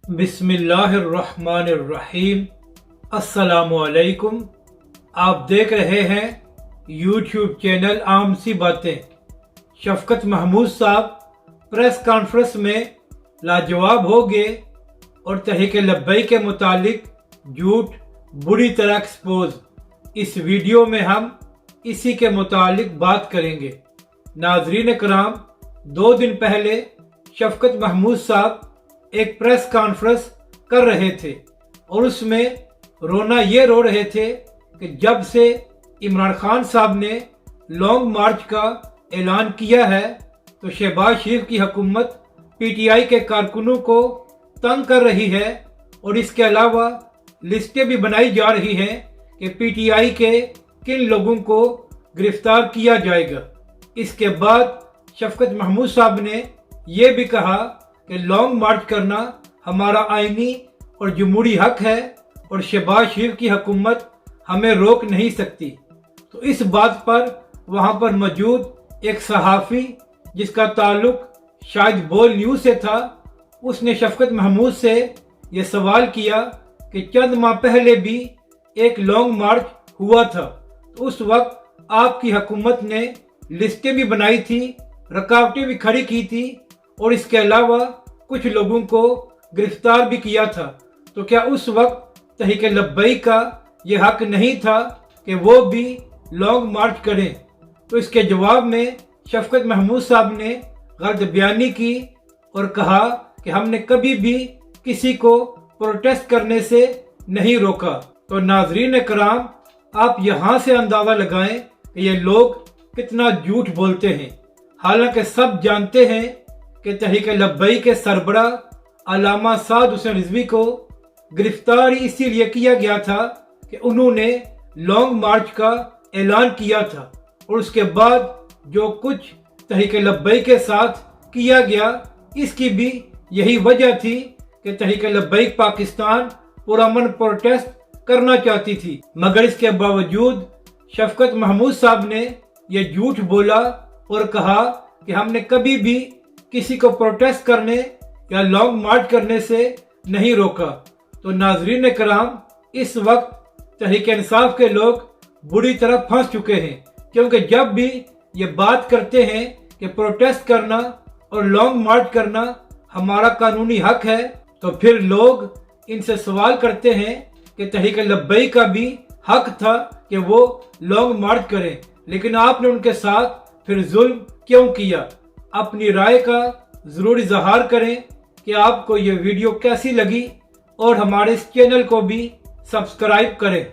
बिस्मिल्लाहिर्रहमानिर्रहीम। अस्सलामुअलैकुम। आप देख रहे हैं यूट्यूब चैनल आम सी बातें। शफकत महमूद साहब प्रेस कॉन्फ्रेंस में लाजवाब हो गए और तहरीक लब्बई के मुतालिक झूठ बुरी तरह एक्सपोज। इस वीडियो में हम इसी के मुतालिक बात करेंगे। नाजरीन कराम, 2 दिन पहले शफकत महमूद साहब एक प्रेस कॉन्फ्रेंस कर रहे थे और उसमें रोना ये रो रहे थे कि जब से इमरान खान साहब ने लॉन्ग मार्च का ऐलान किया है तो शहबाज शरीफ की हुकूमत पीटीआई के कारकुनों को तंग कर रही है और इसके अलावा लिस्टें भी बनाई जा रही हैं कि पीटीआई के किन लोगों को गिरफ्तार किया जाएगा। इसके बाद शफकत महमूद साहब ने यह भी कहा कि लॉन्ग मार्च करना हमारा आईनी और जमहूरी हक है और शहबाज शरीफ की हुकूमत हमें रोक नहीं सकती। तो इस बात पर वहां पर मौजूद एक सहाफ़ी जिसका ताल्लुक शायद बोल न्यूज़ से था, उसने शफकत महमूद से यह सवाल किया कि चंद माह पहले भी एक लॉन्ग मार्च हुआ था, तो उस वक्त आपकी हुकूमत ने लिस्टें भी बनाई थी, रुकावटें भी खड़ी की थी और इसके अलावा कुछ लोगों को गिरफ्तार भी किया था। तो क्या उस वक्त तहरीक लब्बई का ये हक नहीं था कि वो भी लॉन्ग मार्च करें? तो इसके जवाब में शफकत महमूद साहब ने गलत बयानी की और कहा कि हमने कभी भी किसी को प्रोटेस्ट करने से नहीं रोका। तो नाजरीन कराम, आप यहाँ से अंदाजा लगाएं कि ये लोग कितना झूठ बोलते हैं। हालांकि सब जानते हैं कि तहरीक लब्बई के सरबराह अल्लामा साद हुसैन रिजवी को गिरफ्तार इसीलिए किया गया था कि उन्होंने लॉन्ग मार्च का ऐलान किया था और उसके बाद जो कुछ तहरीक लब्बई के साथ किया गया, इसकी भी यही वजह थी कि तहरीक लब्बई पाकिस्तान पुरअमन प्रोटेस्ट करना चाहती थी। मगर इसके बावजूद शफकत महमूद साहब ने यह झूठ बोला और कहा कि हमने कभी भी किसी को प्रोटेस्ट करने या लॉन्ग मार्च करने से नहीं रोका। तो नाजरीन कराम, इस वक्त तहरीक इंसाफ के लोग बुरी तरह फंस चुके हैं, क्योंकि जब भी ये बात करते हैं कि प्रोटेस्ट करना और लॉन्ग मार्च करना हमारा कानूनी हक है, तो फिर लोग इनसे सवाल करते हैं कि तहरीक लब्बई का भी हक था कि वो लॉन्ग मार्च करें, लेकिन आपने उनके साथ फिर जुल्म क्यों किया? अपनी राय का जरूर इजहार करें कि आपको ये वीडियो कैसी लगी और हमारे इस चैनल को भी सब्सक्राइब करें।